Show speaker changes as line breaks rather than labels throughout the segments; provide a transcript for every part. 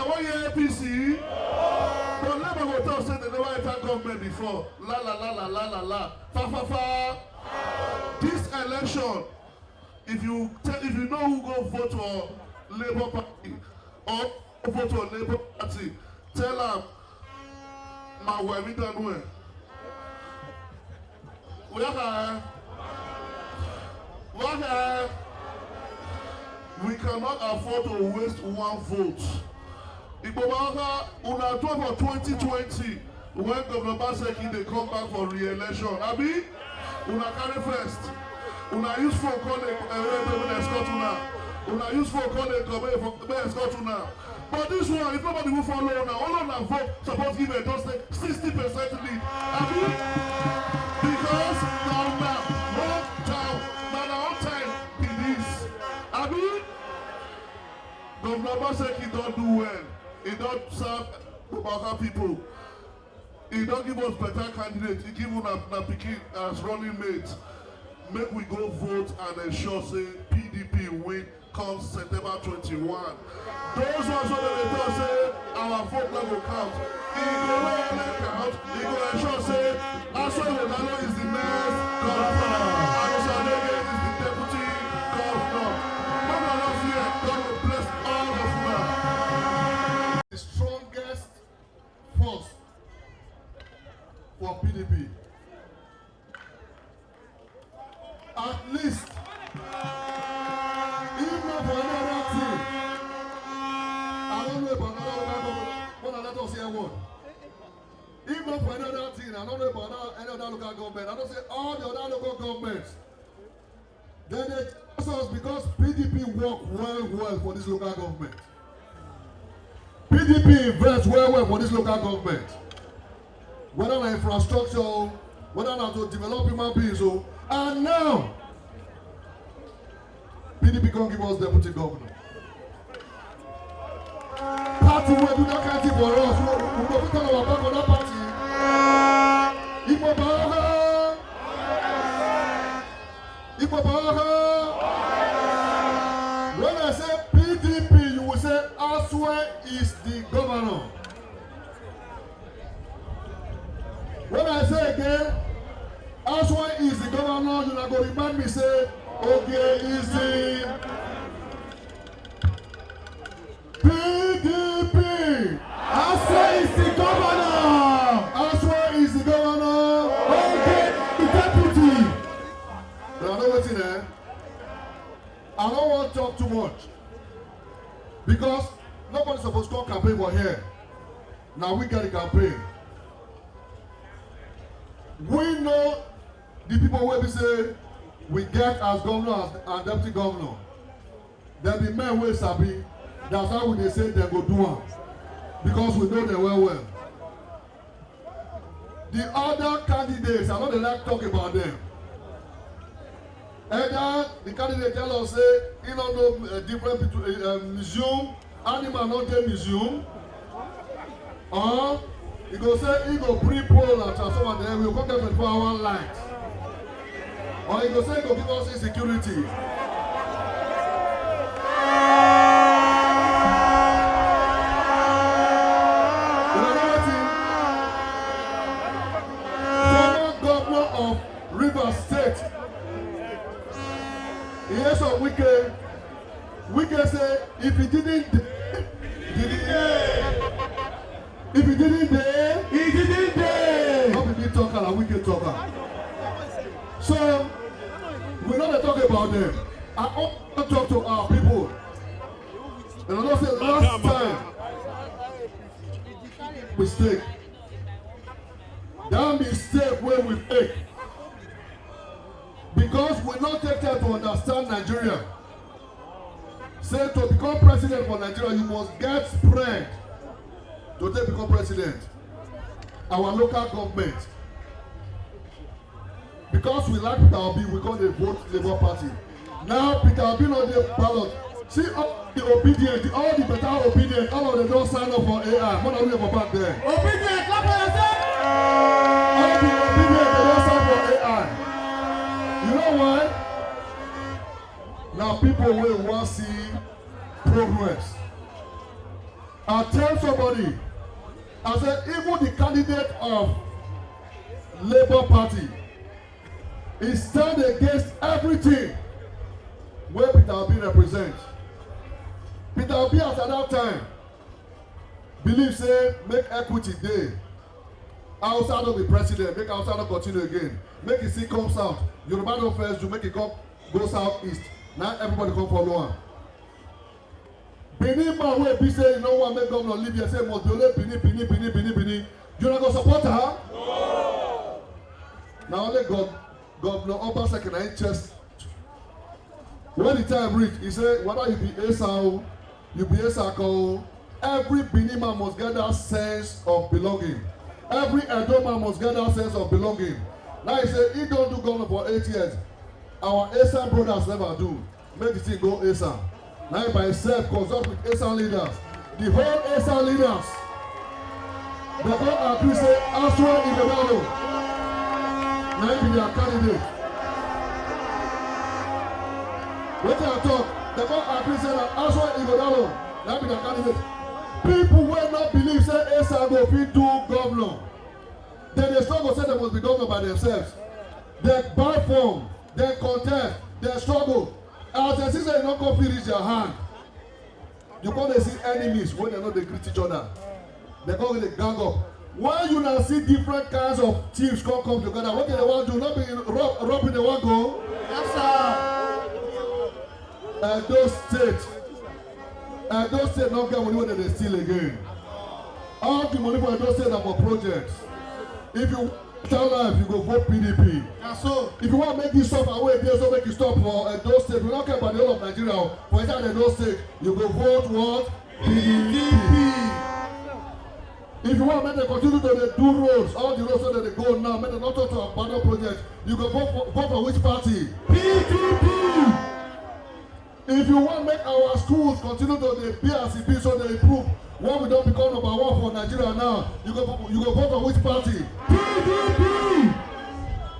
Una one year APC. But Labour go talk say they never enter government before. La la la la la la la. Fa fa fa. This election, if you know who go vote for Labour Party or vote for Labour Party, tell them my wife we don't know. We cannot afford to waste one vote. Ikpoba, una do for 2020 when Governor Baseki they come back for re-election. Abi, una carry first. Una use for calling escort una. Una use for calling escort una. But this one, if nobody will follow now, all of them vote suppose give a just 60% lead. Abi, because now one time it is. Abi, Governor Baseki don't do well. He don't serve Okha people. He don't give us better candidates. He give us a pikin as running mates. Make we go vote and ensure say PDP win come September 21. Those ones that they tell say our vote level count. He go really count. He go ensure say Asue Ighodalo is the next governor. And Asue is the deputy governor. None of us here, God will bless all of us. The strongest force for PDP. At least, if not for another thing, I don't know about another let us hear one. If not for another thing, I don't know about any other local government. I don't say all the other local governments. Then they trust us because PDP work well for this local government. PDP invests well for this local government. Whether on infrastructure, whether on to develop human beings, and now PDP can give us deputy governor. Party will do that kind of thing for us. We will turn our back on that party. Ikpoba. When I say PDP, you will say Asue is the governor. When I say again, Asue is the governor, you're not going to remind me, say, okay, is the PDP. Asue is the governor. Asue is the governor. Okay, the deputy. But I know what's in there. I don't want to talk too much. Because nobody's supposed to campaign for here. Now we get the campaign. We know the people where we say we get as governor and deputy governor. There be men wey sabi. That's how they say they go do am. Because we know them well. The other candidates, I know they like to talk about them. Either the candidate tell us say he don't know different between museum, animal not dey museum, or he go say he go pre-poll and transform and then we go get 24-hour light. Or he go say he go give us insecurity. Former governor of Rivers State. He hears some Wike say if he didn't if he didn't dare, he didn't dare. Not be talker and Wike talker. So we don't talk about them. I want to talk to our people. And I don't say last time mistake. That mistake where we make. Because we not take time to understand Nigeria. Say to become president for Nigeria, you must get spread to take become president. Our local government. Because we like Peter Obi, we call the vote Labour Party. Now Peter Obi on the ballot. See all the obedient, all the better obedient, all of them don't sign up for AI. What are we about back there? Obedient, clap for yourself! All the obedient, they don't sign for AI. You know why? Now people will want to see progress.
I tell somebody, I said, even the candidate of Labour Party is stand against everything where Peter Obi represents. Peter Obi at that time believe say make equity day. Outside of the president, make outside of continue again. Make it see come south. Yoruba don't first do make it go southeast. Now everybody come follow him. Benin man wey be say you no wan make governor leave here say must be only Benin. You not go support her? No. Now only Governor Obaseki na him chest. When the time reach, he say whether you be Esau, you be Esako, every Benin man must get that sense of belonging. Every Edo man must get that sense of belonging. Now he say he don't do governor for 8 years. Our Esa brothers never do. Make the thing go Esa. Now by himself consult with Esa leaders. The whole Esa leaders. They don't agree say Asue Ighodalo. Now he be their candidate. Wetin I talk, they don't agree say that Asue Ighodalo now be their candidate. People will not believe say Esa go fit do governor. Then they struggle say they must be governor by themselves. They buy form, they contest, they struggle. As they see say they no come fit reach their hand. You come dey see enemies when they know they greet each other. They come dey gang up. Why you now see different kinds of teams come together? What do they want to do? Not be robbing the one go. Yes, sir. Those states. Those states don't get money when they steal again. All the money for those states are for projects. If you tell life, you go vote PDP. And so, if you want to make this stop away there, so make you stop for those states. We don't care about the whole of Nigeria. For inside those states, you go vote what? PDP. If you want to make them continue to do roads, all the roads that they go now, make them not talk to abandoned projects, you go vote for which party? PDP. If you want to make our schools continue to be as it be so they improve, when we don't become number one for Nigeria now, you go vote for which party? PDP!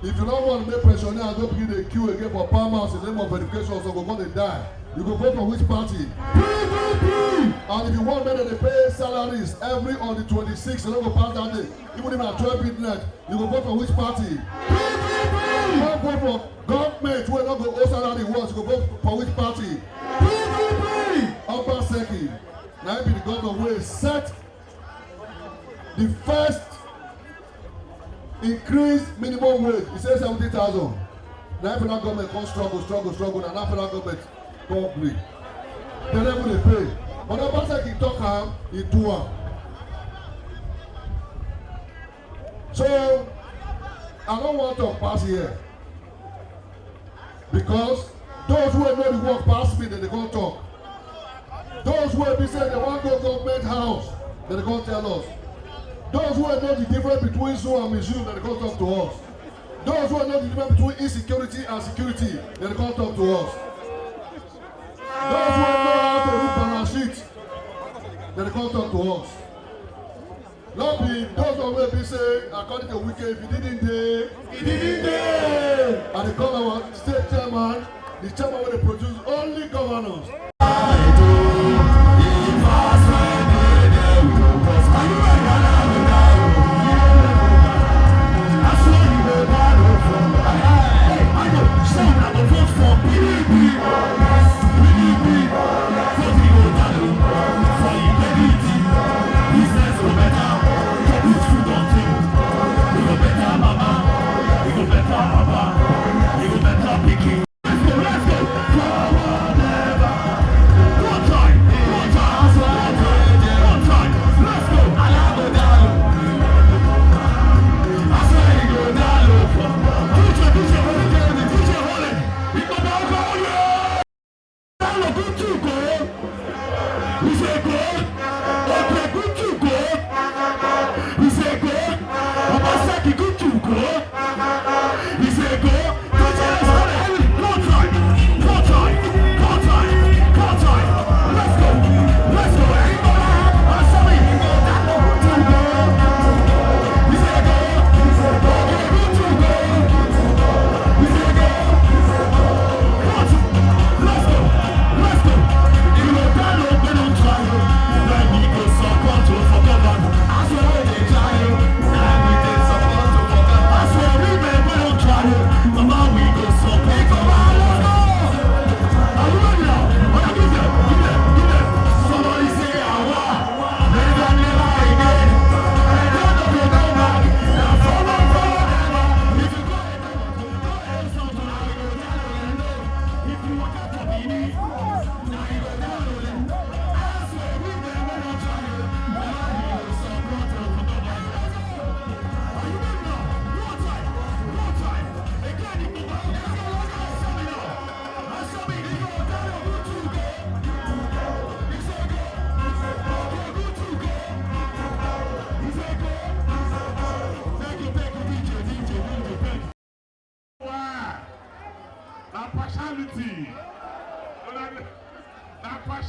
If you don't want to make pensioners don't begin the queue again for palm house in the name of verification, so go going to die, you go vote for which party? PDP! And if you want men to pay salaries every on the 26th, you don't go pass that day, even if at 12 midnight, you go vote for which party? PDP! You don't vote for government wey no go owe salary once, you go vote for which party? PDP! Obaseki na him be the governor wey set the first increased minimum wage. He say 70,000. Na federal government come struggle. Na federal government come gree. They never dey pay. But Obaseki talk am, he do am. So I don't want to pass here. Because those who know the work pass me, then they can't talk. Those who be saying they want to go government house, then they can't tell us. Those who know the difference between Zoom and Mizzou, then they can't talk to us. Those who know the difference between insecurity and security, then they can't talk to us. Those who know how to read balance sheet, then they can't talk to us. Not be those who will be saying, according to Wike, if he didn't day, he didn't day. And they call our state chairman, the chairman will produce only governors.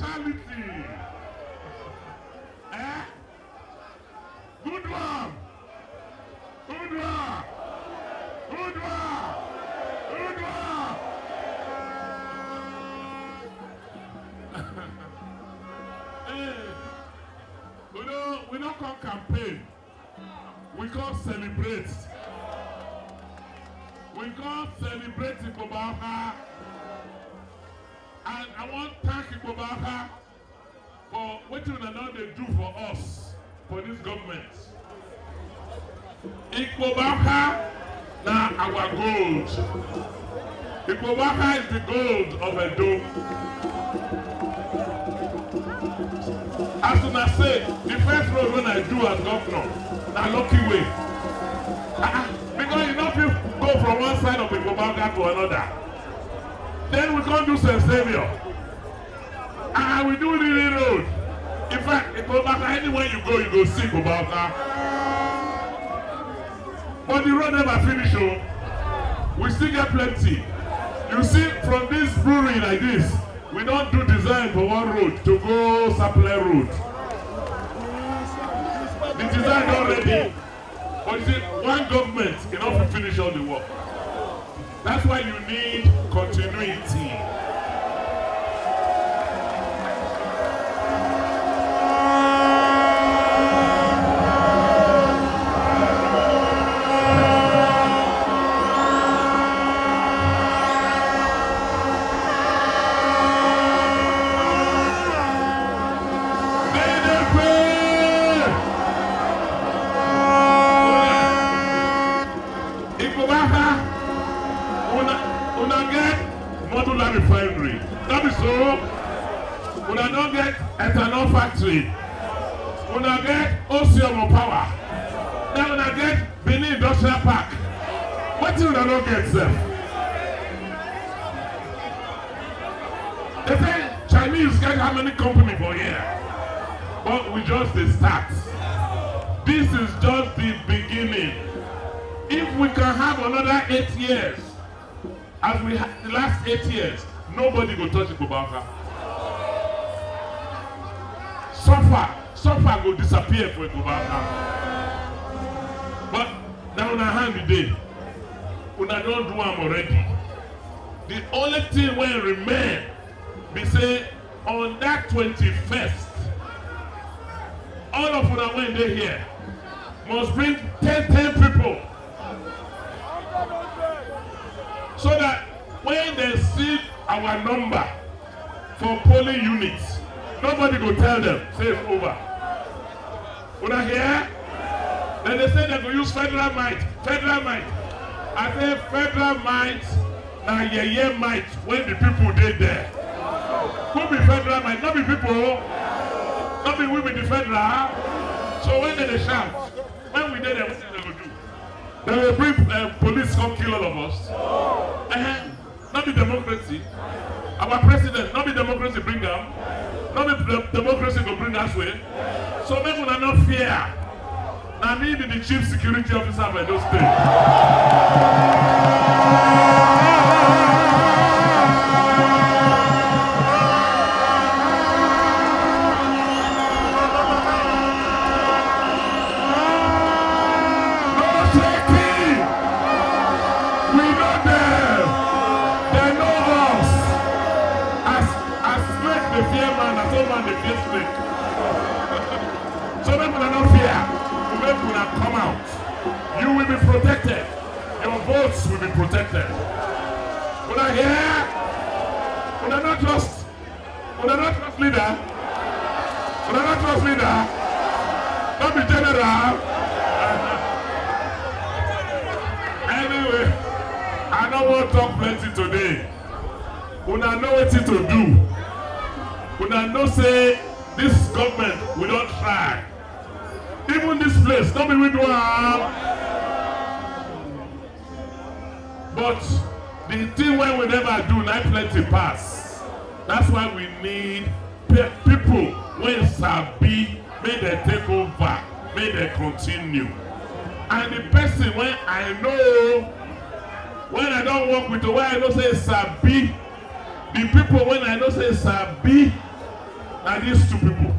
partiality. Eh? Good one. Good one. Good one. Good one. Hey, we don't call campaign. We call celebrate. We call celebrate Ikpoba. And I want to thank Ikpoba for what you know they do for us, for this government. Ikpoba now our gold. Ikpoba is the gold of Edo. As soon as I say, the first road when I do as governor, na lucky way. Because you know people go from one side of Ikpoba to another. Then we can't do St. Savior. We do the road. In fact, Ikpoba, anywhere you go see Ikpoba. But the road never finish. We still get plenty. You see, from this brewery like this, we don't do design for one road to go Supply Road. The design already. But you see, one government enough to finish all the work. That's why you need continuity. Refinery. That is so. We don't get ethanol factory. We don't get Ocean power. Then we don't get Benin Industrial Park. What do we don't get, sir? They say Chinese get how many companies for here? But we just the start. This is just the beginning. If we can have another 8 years, as we had the last 8 years, nobody will touch Ikpoba. Suffer will disappear for Ikpoba. But now on our hand today, we don't do them already. The only thing will remain, we say on that 21st, all of us when they here must bring 10 people. So that when they see our number for polling units, nobody will tell them, say it's over. When I hear, then they say they will use federal might. Federal might. I say federal might, now yeah might when the people did there. Who be federal might? Not be people. Not be we with the federal. So when they shout, when we did there, what they will do? They will bring police come kill all of us. Not be democracy. Our president, not be democracy bring them. Not be democracy go bring us way. So make una not fear. Now me be the chief security officer of Edo State. So make una no fear. Make una come out. You will be protected. Your votes will be protected. Una hear? Una not trust leader. Una not trust leader. Not be general. Anyway, I don't want to talk plenty today. Una know what to do. Una know say this government we don't try. Even this place, don't be with one. But the thing when we never do, not plenty pass. That's why we need people when sabi, may they take over, may they continue. And the person when I know, when I don't work with the way I know say sabi, the people when I know say sabi, Now these two people.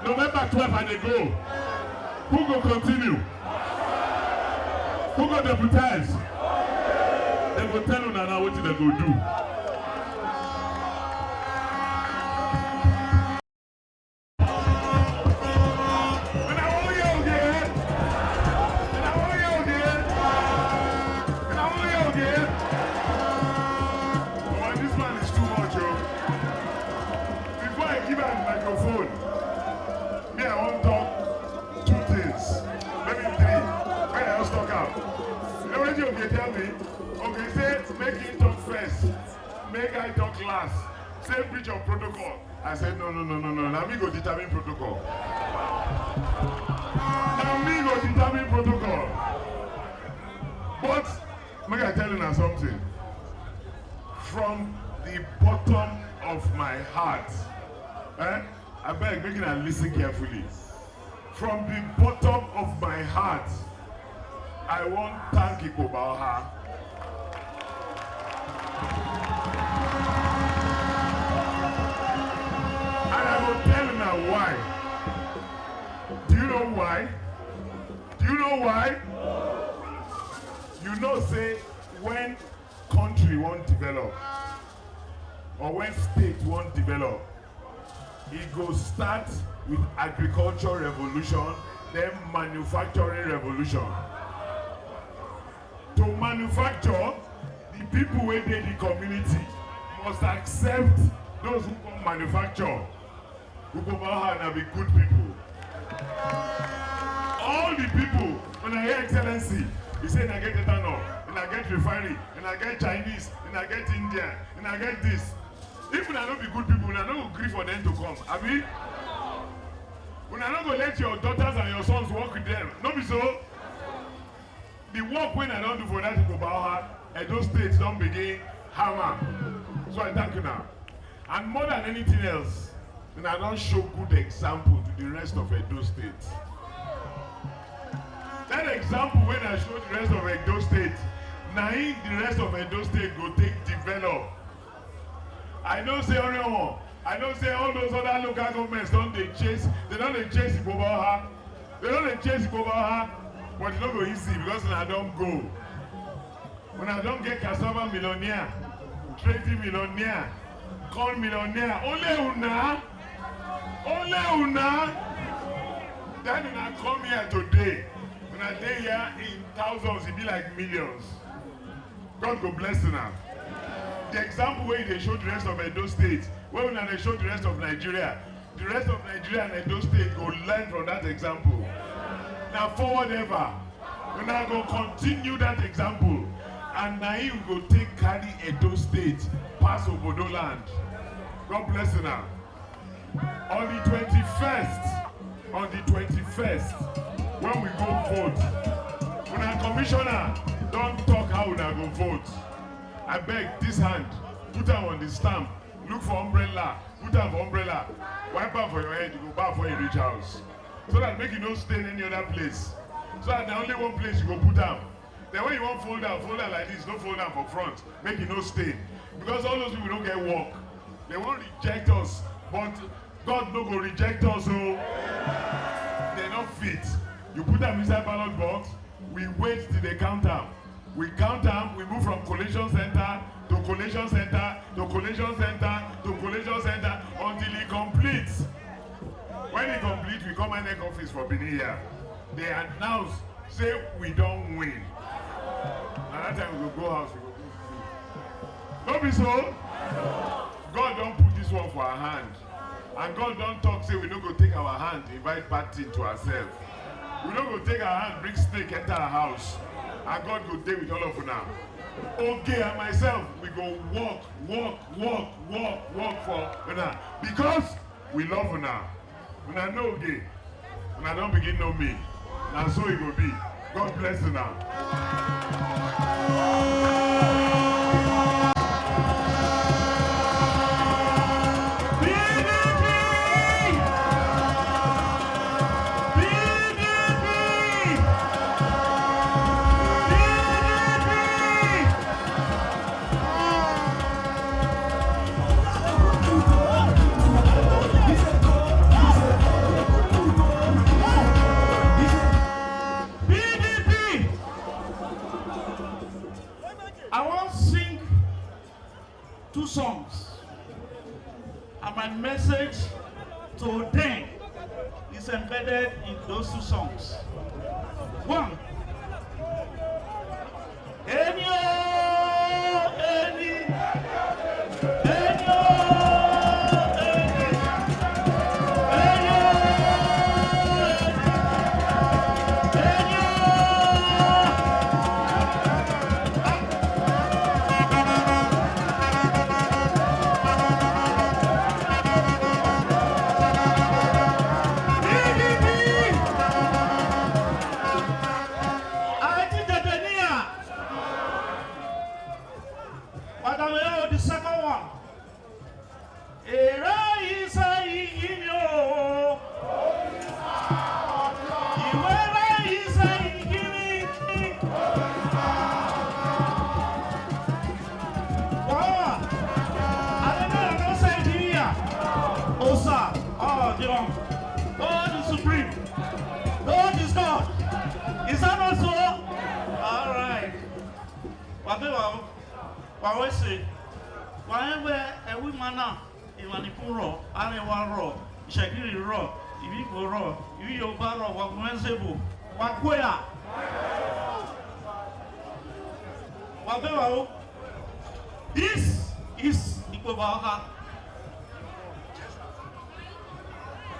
November 12 and they go. Who go continue? Who go deputize? They go tell you now what they go do. This man is too much, yo. Before I give her the microphone, I won't talk 2 things, maybe 3. When I just talk out. You know what you tell me? Okay, say make him talk first, make I talk last. Say breach of protocol. I said no. Now me go determine protocol. Now me go determine protocol. But make I tell you now something. From the bottom of my heart, I beg, make you listen carefully. From the bottom of my heart, I want to thank Ikpoba. And I will tell you now why. Do you know why? Do you know why? You know, say, when country won't develop, or when state won't develop, it goes start with agriculture revolution, then manufacturing revolution. To manufacture, the people within the community must accept those who come manufacture. Who come out and be good people. All the people, when I hear excellency, he say I get ethanol, and I get refinery, and I get Chinese, and I get Indian, and I get this. If I don't be good people, I don't agree for them to come. Abi? When I don't go let your daughters and your sons work with them. No be so. The work when I don't do for that to go about Edo State don't begin hammer. So I thank you now. And more than anything else, then I don't show good example to the rest of Edo State. That example when I show the rest of Edo State, now the rest of Edo State go take develop. I know say Oriomo, I know say all those other local governments don't they chase Ikpoba. They don't chase Ikpoba, but it's not go easy because when I don't go. When I don't get cassava millionaire, trading millionaire, corn millionaire, only una. Then when I come here today, when I stay here in thousands, it be like millions. God go bless you now. The example where they show the rest of Edo State, where they show the rest of Nigeria, the rest of Nigeria and Edo State go learn from that example. Now forward ever, we now go continue that example, and now you go take carry Edo State pass Obodo land. God bless you now. On the 21st, when we go vote, when our commissioner don't talk how we go vote. I beg this hand, put them on the stamp, look for umbrella, put them for umbrella, wipe out for your head, you go back for your reach house. So that make you not stay in any other place. So that the only one place you go put down. Then when you want fold down like this, don't fold down for front, make you no stay. Because all those people don't get work. They won't reject us, but God no go reject us, so they don't fit. You put them inside ballot box, we wait till they count them. We count them, we move from collation center to collation center to collation center to collation center until it completes. When it completes, we come in the office for Benin here. They announce, say we don't win. And that time we will go house, we go. Don't be so. God don't put this one for our hand. And God don't talk, say we don't go take our hand, invite bad thing to ourselves.
We don't go take our hand, bring snake, enter our house. And God go stay with all of you now. Okay, and myself, we go walk for now. Because we love you now. When I know okay, when I don't begin know me. Now so it will be. God bless you now.
Songs, and my message to them is embedded in those 2 songs. 1, the second one. God is supreme. God is God. Is that not so? All right. What we say? Whenever a woman now, Imanipuro, Anewa raw, Shagiri raw, Ibibo raw, Yoba raw, Wakuensebu, Wakwea. Wabeo, this is Ikpoba.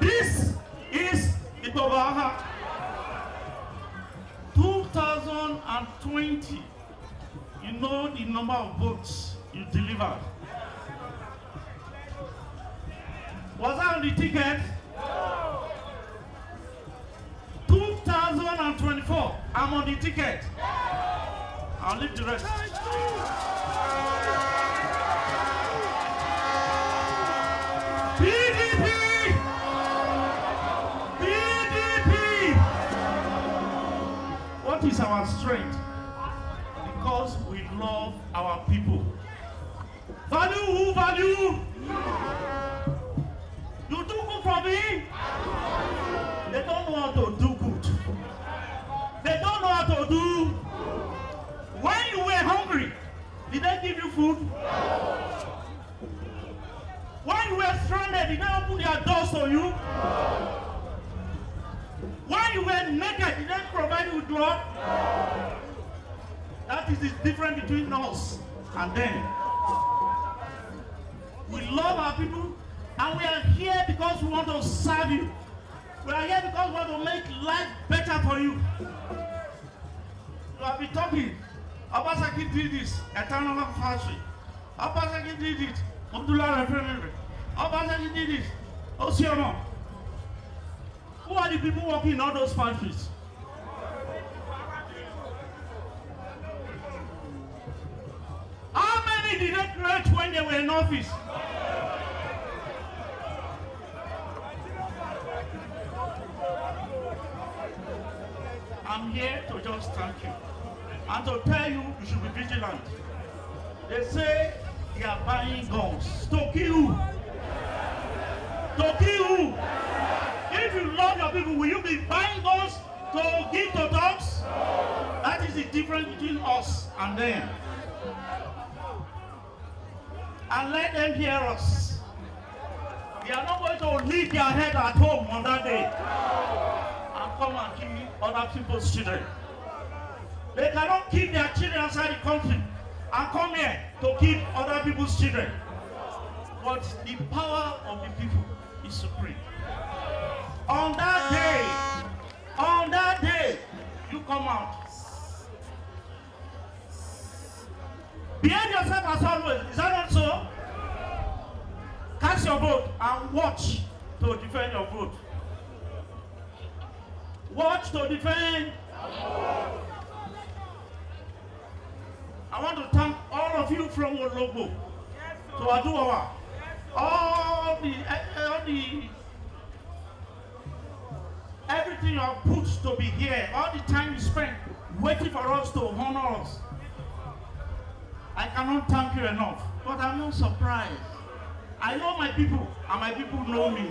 This is Ikpoba. 2020. You know the number of votes you delivered. Was I on the ticket? 2024. I'm on the ticket. I'll leave the rest. PDP! PDP! What is our strength? Because we love our people. Value who value? You do good for me? They don't know how to do good. They don't know how to do. When you were hungry, did they give you food? When you were stranded, did they open their doors for you? When you were naked, did they provide you with clothes? That is the difference between us and them. We love our people, and we are here because we want to serve you. We are here because we want to make life better for you. You have been talking. Obasaki did this, eternal factory. Obasaki did it, Abdullah refinery. Obasaki did it, Osiono. Who are the people working in all those factories? How many did they create when they were in office? I'm here to just thank you and to tell you you should be vigilant. They say they are buying guns to kill. To kill. If you love your people, will you be buying guns to give to dogs? That is the difference between us and them. And let them hear us. They are not going to leave their head at home on that day and come and kill other people's children. They cannot keep their children outside the country and come here to keep other people's children. But the power of the people is supreme. On that day, come out. Behave yourself as always. Is that not so? Cast your vote and watch to defend your vote. Watch to defend. I want to thank all of you from Ologo to Aduawa. All the everything you have put to be here, all the time you spent waiting for us to honor us. I cannot thank you enough, but I'm not surprised. I know my people, and my people know me.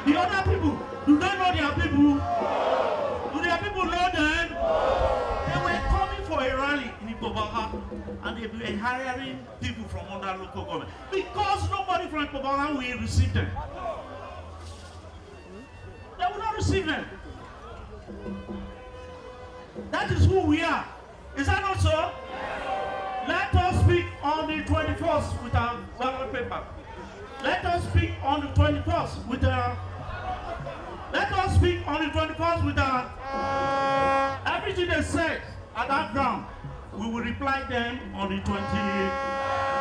The other people, do they know their people? Do their people know them? They were coming for a rally in Ikpoba, and they were hiring people from other local government because nobody from Ikpoba will receive them. They will not receive them. That is who we are. Is that not so? Let us speak on the 21st with our ballot paper. Let us speak on the 21st with our. Let us speak on the 21st with our. Everything they said at that ground, we will reply them on the 20th.